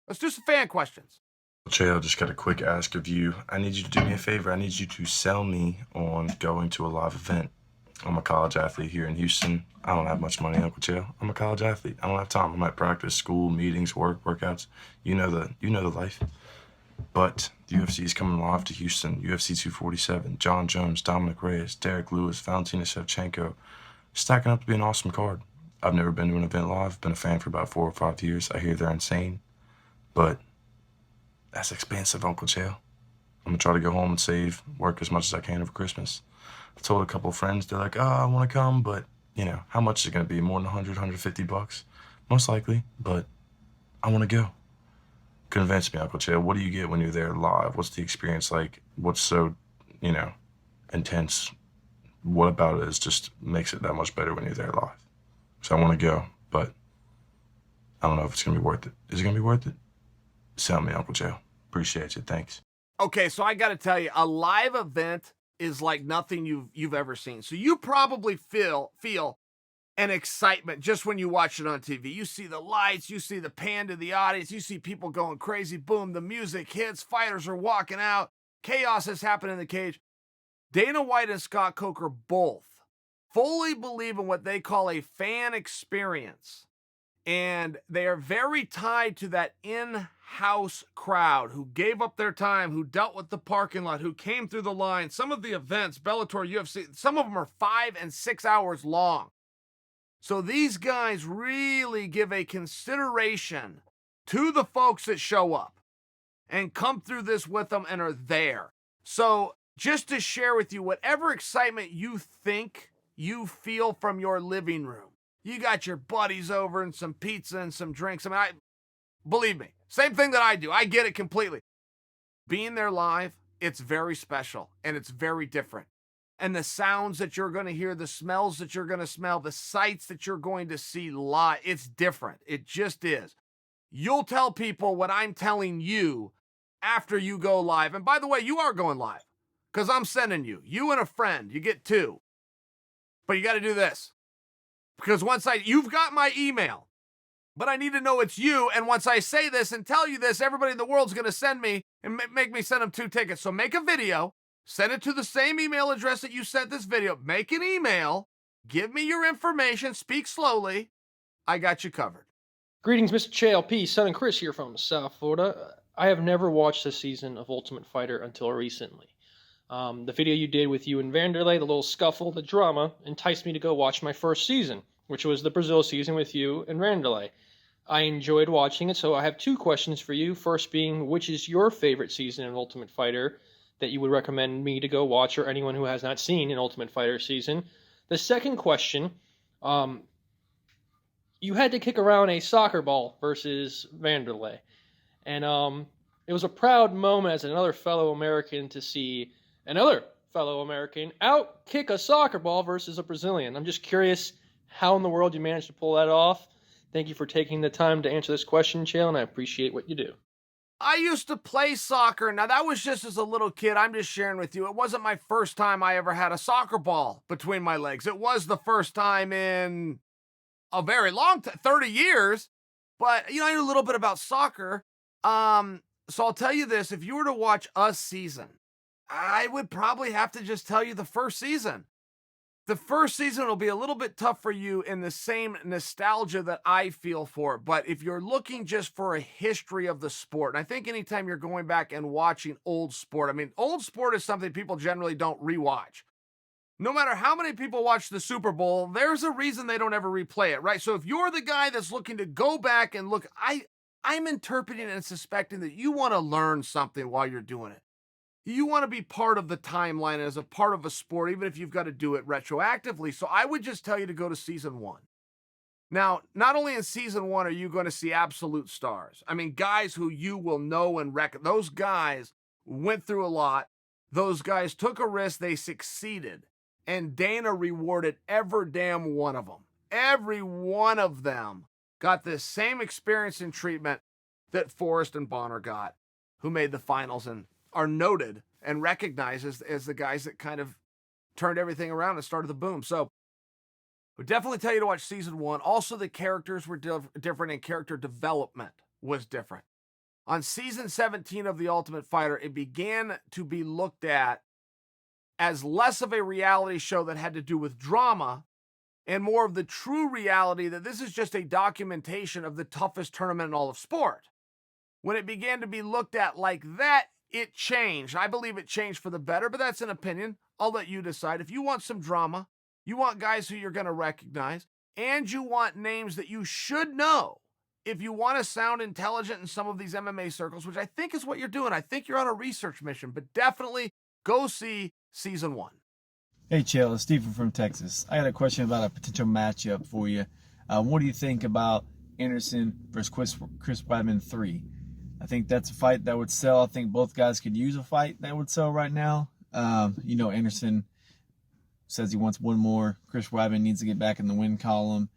Let's do some fan questions. Chael, just got a quick ask of you. I need you to do me a favor. I need you to sell me on going to a live event. I'm a college athlete here in Houston. I don't have much money, Uncle Chael. I'm a college athlete. I don't have time. I'm at practice, school, meetings, work, workouts. You know the life. But the UFC is coming live to Houston. UFC 247. John Jones, Dominic Reyes, Derek Lewis, Valentina Shevchenko. Stacking up to be an awesome card. I've never been to an event live. Been a fan for about 4 or 5 years. I hear they're insane, but that's expensive, Uncle Chael. I'm gonna try to go home and save, work as much as I can over Christmas. I've told a couple of friends, they're like, oh, I wanna come, but how much is it gonna be? More than 100, 150 bucks? Most likely, but I wanna go. Convince me, Uncle Chael. What do you get when you're there live? What's the experience like? What's so, you know, intense? What about it just makes it that much better when you're there live? So I wanna go, but I don't know if it's gonna be worth it. Is it gonna be worth it? Sell me, Uncle Chael. Appreciate you. Thanks. Okay, so I got to tell you, a live event is like nothing you've ever seen. So you probably feel an excitement just when you watch it on TV. You see the lights, you see the pan to the audience, you see people going crazy. Boom, the music hits, fighters are walking out, chaos has happened in the cage. Dana White and Scott Coker both fully believe in what they call a fan experience. And they are very tied to that in-house crowd who gave up their time, who dealt with the parking lot, who came through the line. Some of the events, Bellator, UFC, some of them are 5 and 6 hours long. So these guys really give a consideration to the folks that show up and come through this with them and are there. So just to share with you, whatever excitement you think you feel from your living room, you got your buddies over and some pizza and some drinks. I mean, believe me, same thing that I do. I get it completely. Being there live, it's very special and it's very different. And the sounds that you're going to hear, the smells that you're going to smell, the sights that you're going to see live, it's different. It just is. You'll tell people what I'm telling you after you go live. And by the way, you are going live because I'm sending you. You and a friend, you get 2. But you got to do this. Because you've got my email, but I need to know it's you. And once I say this and tell you this, everybody in the world's going to send me and make me send them 2 tickets. So make a video, send it to the same email address that you sent this video. Make an email, give me your information, speak slowly. I got you covered. Greetings, Mr. Chael P. Son and Chris here from South Florida. I have never watched a season of Ultimate Fighter until recently. The video you did with you and Vanderlei, the little scuffle, the drama, enticed me to go watch my first season, which was the Brazil season with you and Vanderlei. I enjoyed watching it, so I have 2 questions for you. First being, which is your favorite season of Ultimate Fighter that you would recommend me to go watch, or anyone who has not seen an Ultimate Fighter season? The second question, you had to kick around a soccer ball versus Vanderlei. And it was a proud moment as another fellow American to see another fellow American out kick a soccer ball versus a Brazilian. I'm just curious how in the world you managed to pull that off. Thank you for taking the time to answer this question, Chael, and I appreciate what you do. I used to play soccer. Now, that was just as a little kid. I'm just sharing with you. It wasn't my first time I ever had a soccer ball between my legs. It was the first time in a very long time, 30 years. But, I know a little bit about soccer. So I'll tell you this. If you were to watch a season, I would probably have to just tell you the first season. The first season will be a little bit tough for you in the same nostalgia that I feel for it. But if you're looking just for a history of the sport, and I think anytime you're going back and watching old sport, I mean, old sport is something people generally don't rewatch. No matter how many people watch the Super Bowl, there's a reason they don't ever replay it, right? So if you're the guy that's looking to go back and look, I'm interpreting and suspecting that you want to learn something while you're doing it. You want to be part of the timeline as a part of a sport, even if you've got to do it retroactively. So I would just tell you to go to season 1. Now, not only in season 1 are you going to see absolute stars. I mean, guys who you will know and recognize. Those guys went through a lot. Those guys took a risk. They succeeded. And Dana rewarded every damn one of them. Every one of them got the same experience and treatment that Forrest and Bonner got, who made the finals and are noted and recognized as the guys that kind of turned everything around and started the boom. So would definitely tell you to watch season 1. Also, the characters were different and character development was different. On season 17 of The Ultimate Fighter, it began to be looked at as less of a reality show that had to do with drama and more of the true reality that this is just a documentation of the toughest tournament in all of sport. When it began to be looked at like that, it changed. I believe it changed for the better, but that's an opinion. I'll let you decide. If you want some drama, you want guys who you're going to recognize, and you want names that you should know, if you want to sound intelligent in some of these MMA circles, which I think is what you're doing, I think you're on a research mission, but definitely go see season 1. Hey, Chael, it's Stephen from Texas. I got a question about a potential matchup for you. What do you think about Anderson versus Chris Weidman 3? I think that's a fight that would sell. I think both guys could use a fight that would sell right now. Anderson says he wants one more. Chris Weidman needs to get back in the win column.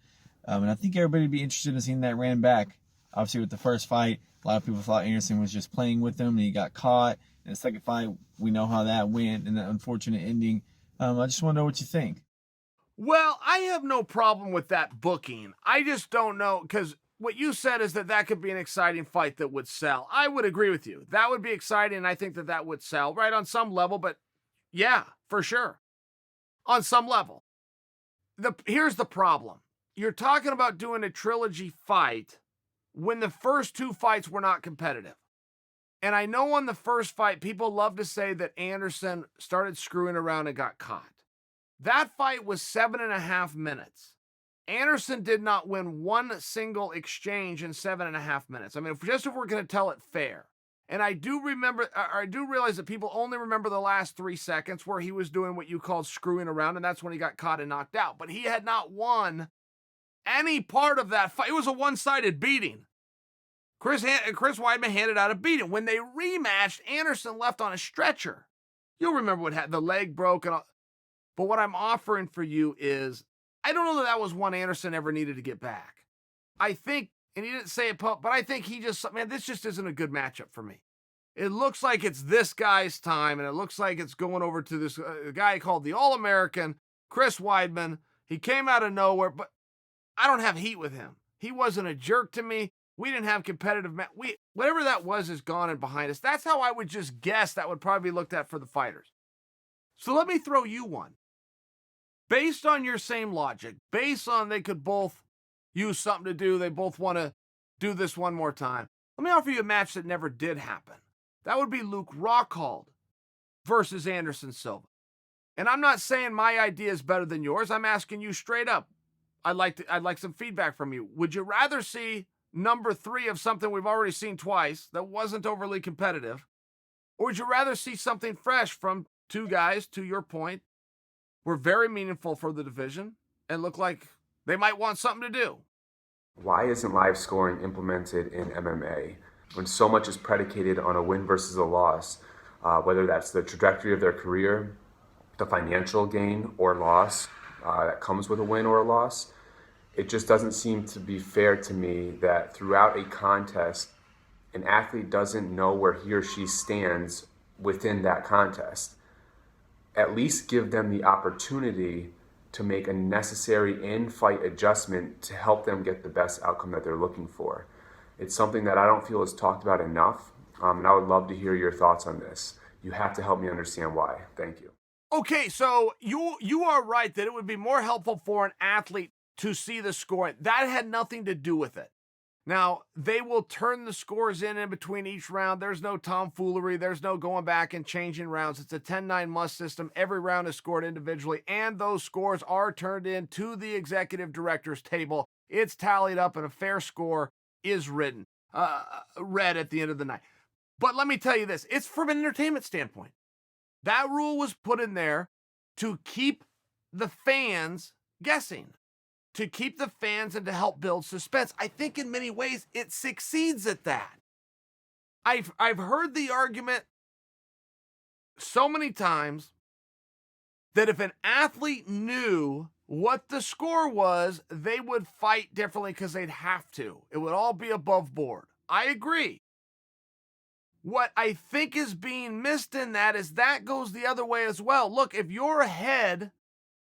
And I think everybody would be interested in seeing that ran back. Obviously, with the first fight, a lot of people thought Anderson was just playing with him and he got caught. In the second fight, we know how that went and the unfortunate ending. I just want to know what you think. Well, I have no problem with that booking. I just don't know, because what you said is that could be an exciting fight that would sell. I would agree with you. That would be exciting, and I think that would sell, right, on some level, but yeah, for sure. On some level. Here's the problem. You're talking about doing a trilogy fight when the first 2 fights were not competitive. And I know on the first fight, people love to say that Anderson started screwing around and got caught. That fight was 7.5 minutes. Anderson did not win one single exchange in 7.5 minutes. I mean, if we're going to tell it fair. And I do realize that people only remember the last 3 seconds where he was doing what you called screwing around, and that's when he got caught and knocked out. But he had not won any part of that fight. It was a one-sided beating. Chris Weidman handed out a beating. When they rematched, Anderson left on a stretcher. You'll remember what happened. The leg broke. But what I'm offering for you is, I don't know that was one Anderson ever needed to get back. I think, and he didn't say it, but I think this just isn't a good matchup for me. It looks like it's this guy's time, and it looks like it's going over to this guy called the All-American, Chris Weidman. He came out of nowhere, but I don't have heat with him. He wasn't a jerk to me. We didn't have competitive whatever that was is gone and behind us. That's how I would just guess that would probably be looked at for the fighters. So let me throw you one. Based on your same logic, based on they could both use something to do, they both want to do this one more time, let me offer you a match that never did happen. That would be Luke Rockhold versus Anderson Silva. And I'm not saying my idea is better than yours. I'm asking you straight up. I'd like some feedback from you. Would you rather see number 3 of something we've already seen twice that wasn't overly competitive? Or would you rather see something fresh from 2 guys, to your point, were very meaningful for the division and look like they might want something to do? Why isn't live scoring implemented in MMA when so much is predicated on a win versus a loss, whether that's the trajectory of their career, the financial gain or loss that comes with a win or a loss? It just doesn't seem to be fair to me that throughout a contest, an athlete doesn't know where he or she stands within that contest. At least give them the opportunity to make a necessary in-fight adjustment to help them get the best outcome that they're looking for. It's something that I don't feel is talked about enough, and I would love to hear your thoughts on this. You have to help me understand why. Thank you. Okay, so you are right that it would be more helpful for an athlete to see the scoring. That had nothing to do with it. Now, they will turn the scores in between each round. There's no tomfoolery. There's no going back and changing rounds. It's a 10-9 must system. Every round is scored individually, and those scores are turned in to the executive director's table. It's tallied up, and a fair score is read at the end of the night. But let me tell you this. It's from an entertainment standpoint. That rule was put in there to keep the fans guessing, to keep the fans and to help build suspense. I think in many ways it succeeds at that. I've heard the argument so many times that if an athlete knew what the score was, they would fight differently because they'd have to. It would all be above board. I agree. What I think is being missed in that is that goes the other way as well. Look, if you're ahead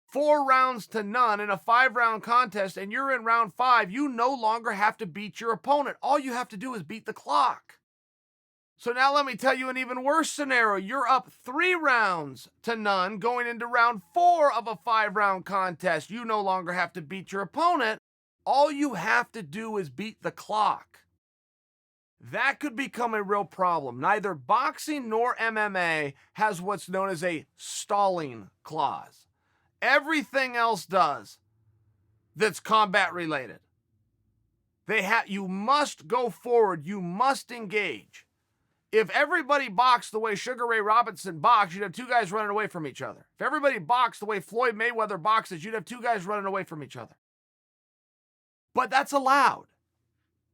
4 rounds to none in a 5-round contest and you're in round 5, you no longer have to beat your opponent. All you have to do is beat the clock. So now let me tell you an even worse scenario. You're up 3-0 going into round 4 of a 5-round contest. You no longer have to beat your opponent. All you have to do is beat the clock. That could become a real problem. Neither boxing nor MMA has what's known as a stalling clause. Everything else does that's combat related. You must go forward. You must engage. If everybody boxed the way Sugar Ray Robinson boxed, you'd have 2 guys running away from each other. If everybody boxed the way Floyd Mayweather boxes, you'd have 2 guys running away from each other. But that's allowed.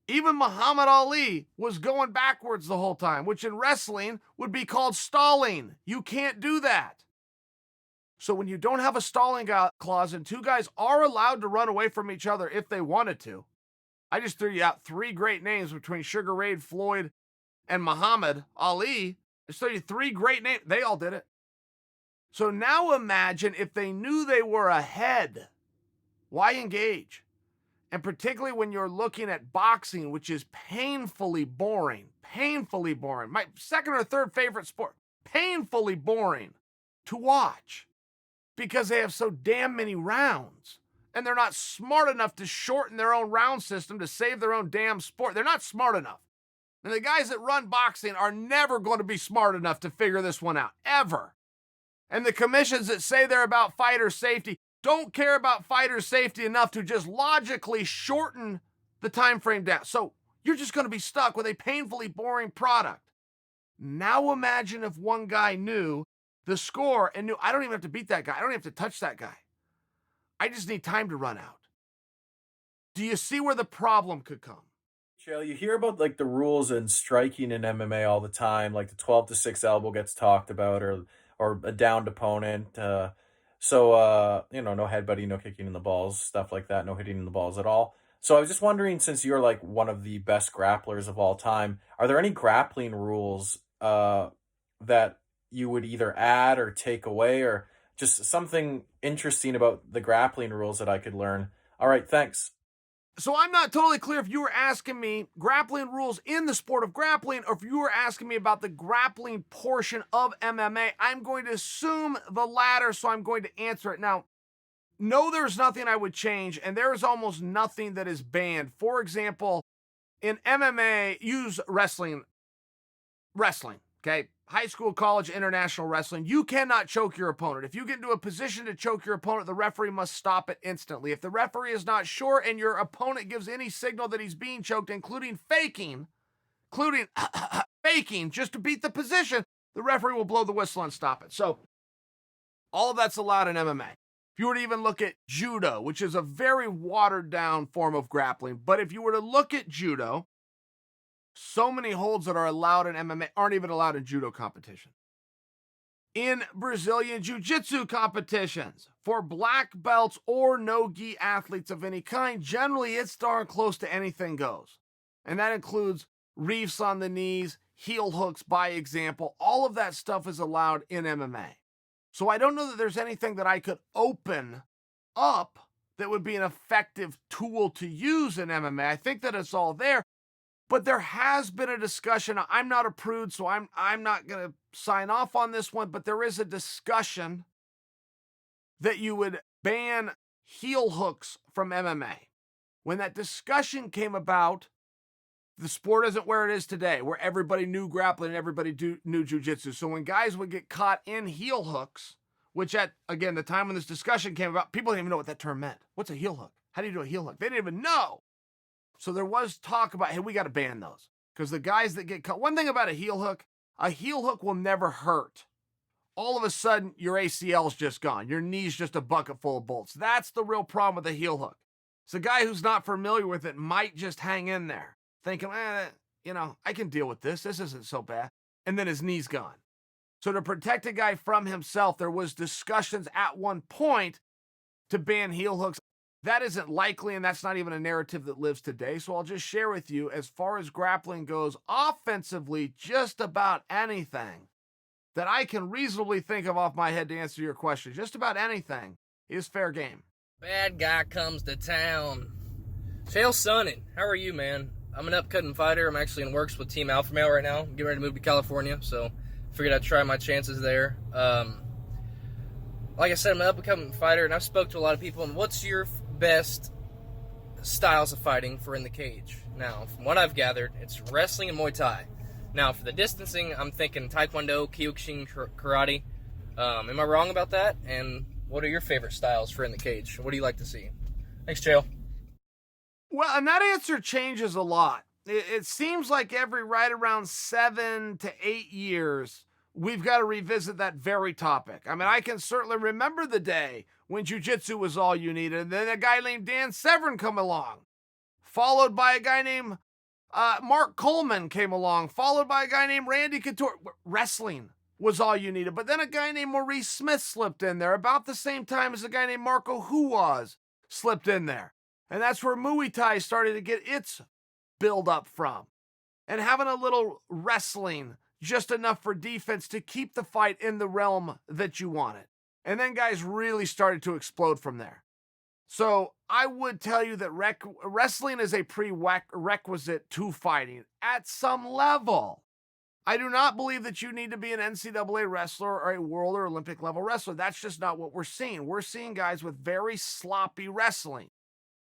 Even Muhammad Ali was going backwards the whole time, which in wrestling would be called stalling. You can't do that. So when you don't have a stalling clause and 2 guys are allowed to run away from each other if they wanted to, I just threw you out 3 great names between Sugar Ray, Floyd, and Muhammad Ali. I just threw you 3 great names. They all did it. So now imagine if they knew they were ahead. Why engage? And particularly when you're looking at boxing, which is painfully boring. Painfully boring. My second or third favorite sport. Painfully boring to watch because they have so damn many rounds. And they're not smart enough to shorten their own round system to save their own damn sport. They're not smart enough. And the guys that run boxing are never going to be smart enough to figure this one out, ever. And the commissions that say they're about fighter safety don't care about fighter safety enough to just logically shorten the time frame down. So you're just going to be stuck with a painfully boring product. Now imagine if one guy knew the score and knew, I don't even have to beat that guy. I don't even have to touch that guy. I just need time to run out. Do you see where the problem could come? Chael, you hear about like the rules in striking in MMA all the time, like the 12-6 elbow gets talked about, or a downed opponent. No headbutting, no kicking in the balls, stuff like that, no hitting in the balls at all. So I was just wondering, since you're like one of the best grapplers of all time, are there any grappling rules that you would either add or take away, or just something interesting about the grappling rules that I could learn? All right, thanks. So I'm not totally clear if you were asking me grappling rules in the sport of grappling or if you were asking me about the grappling portion of MMA. I'm going to assume the latter, so I'm going to answer it. Now, no, there's nothing I would change, and there is almost nothing that is banned. For example, in MMA, use wrestling, okay? High school, college, international wrestling, you cannot choke your opponent. If you get into a position to choke your opponent, the referee must stop it instantly. If the referee is not sure and your opponent gives any signal that he's being choked, including faking just to beat the position, the referee will blow the whistle and stop it. So all of that's allowed in MMA. If you were to even look at judo, which is a very watered down form of grappling, but if you were to look at judo, so many holds that are allowed in MMA aren't even allowed in judo competition. In Brazilian jiu-jitsu competitions, for black belts or no-gi athletes of any kind, generally it's darn close to anything goes. And that includes reefs on the knees, heel hooks by example. All of that stuff is allowed in MMA. So I don't know that there's anything that I could open up that would be an effective tool to use in MMA. I think that it's all there. But there has been a discussion. I'm not a prude, so I'm not going to sign off on this one, but there is a discussion that you would ban heel hooks from MMA. When that discussion came about, the sport isn't where it is today, where everybody knew grappling and everybody knew jiu-jitsu. So when guys would get caught in heel hooks, which at, again, the time when this discussion came about, people didn't even know what that term meant. What's a heel hook? How do you do a heel hook? They didn't even know. So there was talk about, hey, we got to ban those. Because the guys that get caught, one thing about a heel hook will never hurt. All of a sudden, your ACL's just gone. Your knee's just a bucket full of bolts. That's the real problem with a heel hook. So a guy who's not familiar with it might just hang in there, thinking, I can deal with this. This isn't so bad. And then his knee's gone. So to protect a guy from himself, there was discussions at one point to ban heel hooks. That isn't likely, and that's not even a narrative that lives today. So I'll just share with you, as far as grappling goes, offensively, just about anything that I can reasonably think of off my head to answer your question, just about anything, is fair game. Bad guy comes to town. Chael Sonnen, how are you, man? I'm an upcutting fighter. I'm actually in works with Team Alpha Male right now. I'm getting ready to move to California, so figured I'd try my chances there. Like I said, I'm an up-and-coming fighter, and I've spoke to a lot of people. And what's your best styles of fighting for in the cage? Now, from what I've gathered, it's wrestling and Muay Thai. Now, for the distancing, I'm thinking Taekwondo, Kyokushin, Karate. Am I wrong about that? And what are your favorite styles for in the cage? What do you like to see? Thanks, Chael. Well, and that answer changes a lot. It seems like every right around 7 to 8 years, we've got to revisit that very topic. I mean, I can certainly remember the day when jiu-jitsu was all you needed, and then a guy named Dan Severn come along, followed by a guy named Mark Coleman came along, followed by a guy named Randy Couture. Wrestling was all you needed. But then a guy named Maurice Smith slipped in there about the same time as a guy named Marco Huaz slipped in there. And that's where Muay Thai started to get its build up from. And having a little wrestling, just enough for defense to keep the fight in the realm that you wanted. And then guys really started to explode from there. So I would tell you that wrestling is a prerequisite to fighting at some level. I do not believe that you need to be an NCAA wrestler or a world or Olympic level wrestler. That's just not what we're seeing. We're seeing guys with very sloppy wrestling,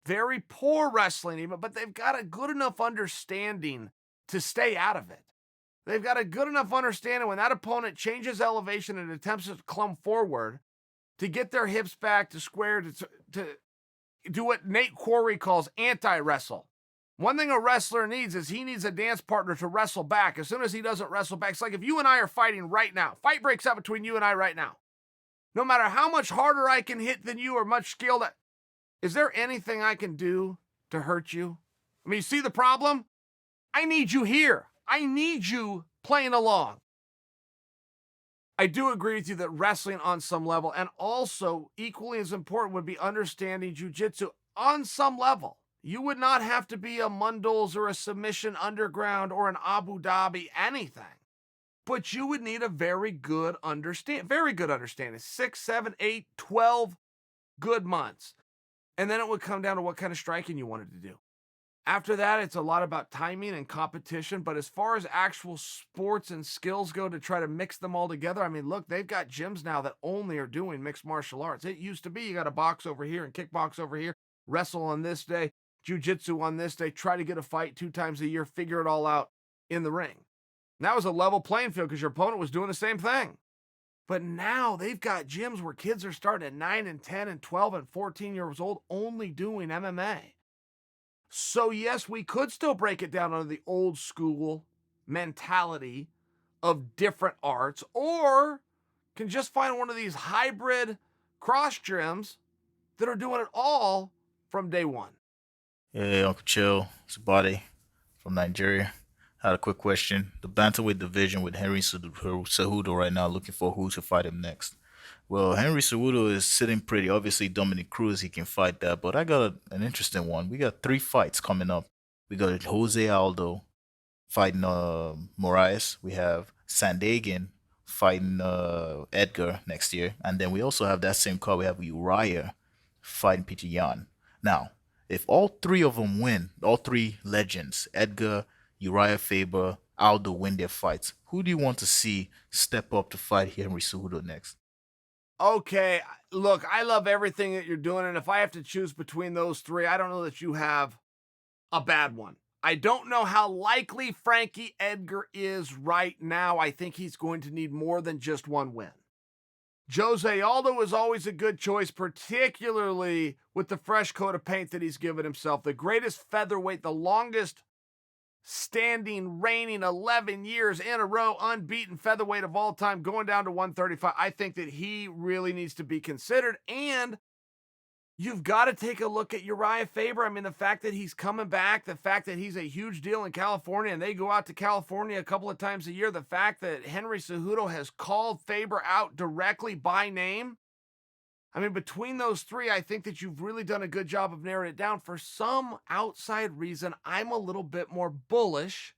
very poor wrestling even, but they've got a good enough understanding to stay out of it. They've got a good enough understanding when that opponent changes elevation and attempts to clump forward to get their hips back to square, to do what Nate Quarry calls anti-wrestle. One thing a wrestler needs is he needs a dance partner to wrestle back. As soon as he doesn't wrestle back, it's like if you and I are fighting right now, fight breaks out between you and I right now. No matter how much harder I can hit than you or much skill, is there anything I can do to hurt you? I mean, you see the problem? I need you here. I need you playing along. I do agree with you that wrestling on some level, and also equally as important, would be understanding jiu-jitsu on some level. You would not have to be a Mundals or a Submission Underground or an Abu Dhabi anything, but you would need a very good understanding, 6, 7, 8, 12 good months. And then it would come down to what kind of striking you wanted to do. After that, it's a lot about timing and competition. But as far as actual sports and skills go, to try to mix them all together, I mean, look, they've got gyms now that only are doing mixed martial arts. It used to be you got to box over here and kickbox over here, wrestle on this day, jiu-jitsu on this day, try to get a fight 2 times a year, figure it all out in the ring. And that was a level playing field because your opponent was doing the same thing. But now they've got gyms where kids are starting at 9 and 10 and 12 and 14 years old only doing MMA. So yes, we could still break it down under the old school mentality of different arts, or can just find one of these hybrid cross gyms that are doing it all from day one. Hey, Uncle Chill, it's Body from Nigeria. I had a quick question. The bantamweight division with Henry Cejudo right now, looking for who to fight him next. Well, Henry Cejudo is sitting pretty. Obviously, Dominic Cruz, he can fight that. But I got an interesting one. We got 3 fights coming up. We got Jose Aldo fighting Moraes. We have Sandagan fighting Edgar next year. And then we also have that same card. We have Uriah fighting Peter Yan. Now, if all 3 of them win, all 3 legends, Edgar, Uriah Faber, Aldo, win their fights, who do you want to see step up to fight Henry Cejudo next? Okay, look, I love everything that you're doing, and if I have to choose between those 3, I don't know that you have a bad one. I don't know how likely Frankie Edgar is right now. I think he's going to need more than just 1 win. Jose Aldo is always a good choice, particularly with the fresh coat of paint that he's given himself. The greatest featherweight, the longest standing, reigning 11 years in a row, unbeaten featherweight of all time, going down to 135. I think that he really needs to be considered. And you've got to take a look at Uriah Faber. I mean, the fact that he's coming back, the fact that he's a huge deal in California and they go out to California a couple of times a year, the fact that Henry Cejudo has called Faber out directly by name. I mean, between those 3, I think that you've really done a good job of narrowing it down. For some outside reason, I'm a little bit more bullish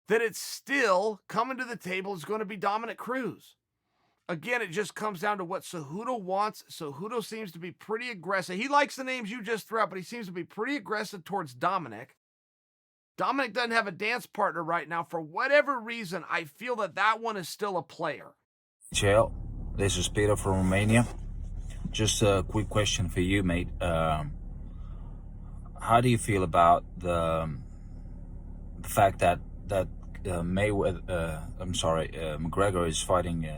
that it's still coming to the table is going to be Dominic Cruz. Again, it just comes down to what Cejudo wants. Cejudo seems to be pretty aggressive. He likes the names you just threw out, but he seems to be pretty aggressive towards Dominic. Dominic doesn't have a dance partner right now. For whatever reason, I feel that one is still a player. Chael, this is Peter from Romania. Just a quick question for you, mate. How do you feel about the fact that McGregor is fighting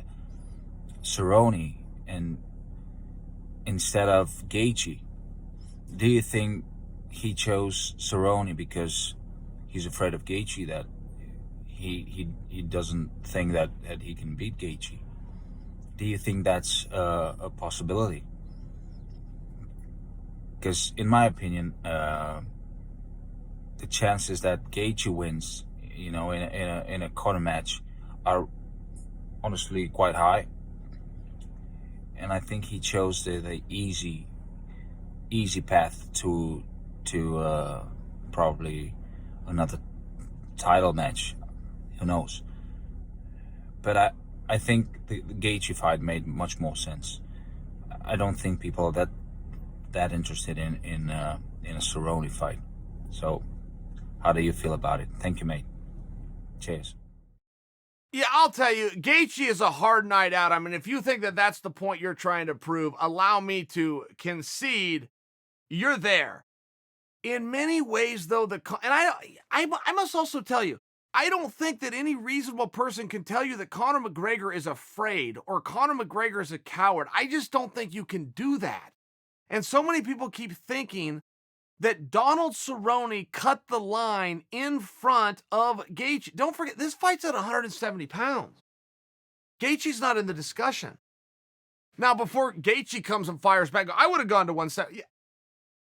Cerrone and instead of Gaethje? Do you think he chose Cerrone because he's afraid of Gaethje, that he doesn't think that he can beat Gaethje? Do you think that's a possibility? Because in my opinion, the chances that Gaethje wins, in a Conor match, are honestly quite high. And I think he chose the easy path to probably another title match. Who knows? But I think the Gaethje fight made much more sense. I don't think people are that interested in a Cerrone fight. So, how do you feel about it? Thank you, mate. Cheers. Yeah, I'll tell you, Gaethje is a hard night out. I mean, if you think that that's the point you're trying to prove, allow me to concede you're there. In many ways, though, and I must also tell you, I don't think that any reasonable person can tell you that Conor McGregor is afraid or Conor McGregor is a coward. I just don't think you can do that. And so many people keep thinking that Donald Cerrone cut the line in front of Gaethje. Don't forget, this fight's at 170 pounds. Gaethje's not in the discussion. Now, before Gaethje comes and fires back, I would have gone to 170. Yeah,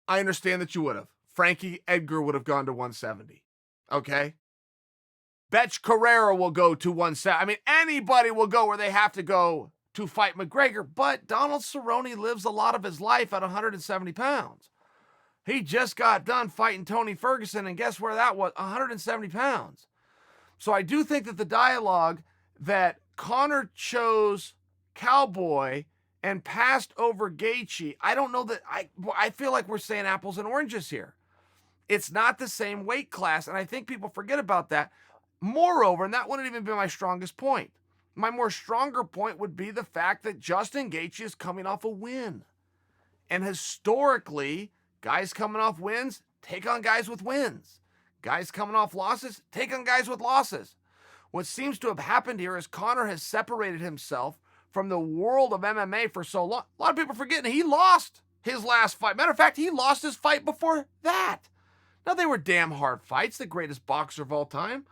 I understand that you would have. Frankie Edgar would have gone to 170. Okay? Betch Carrera will go to 170. I mean, anybody will go where they have to go to fight McGregor, but Donald Cerrone lives a lot of his life at 170 pounds. He just got done fighting Tony Ferguson, and guess where that was? 170 pounds. So I do think that the dialogue that Conor chose Cowboy and passed over Gaethje, I don't know that, I feel like we're saying apples and oranges here. It's not the same weight class, and I think people forget about that. Moreover, and that wouldn't even be my strongest point. My more stronger point would be the fact that Justin Gaethje is coming off a win. And historically, guys coming off wins take on guys with wins. Guys coming off losses take on guys with losses. What seems to have happened here is Conor has separated himself from the world of MMA for so long. A lot of people forgetting he lost his last fight. Matter of fact, he lost his fight before that. Now, they were damn hard fights. The greatest boxer of all time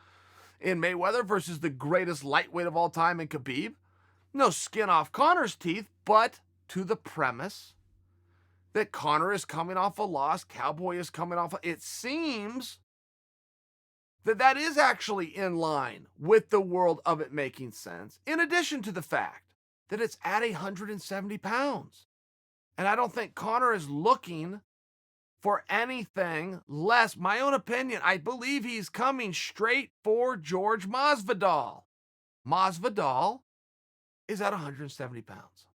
in Mayweather versus the greatest lightweight of all time in Khabib. No skin off Conor's teeth, but to the premise that Conor is coming off a loss, Cowboy is coming off it seems that is actually in line with the world of it making sense, in addition to the fact that it's at 170 pounds. And I don't think Conor is looking for anything less. My own opinion, I believe he's coming straight for George Masvidal. Masvidal is at 170 pounds.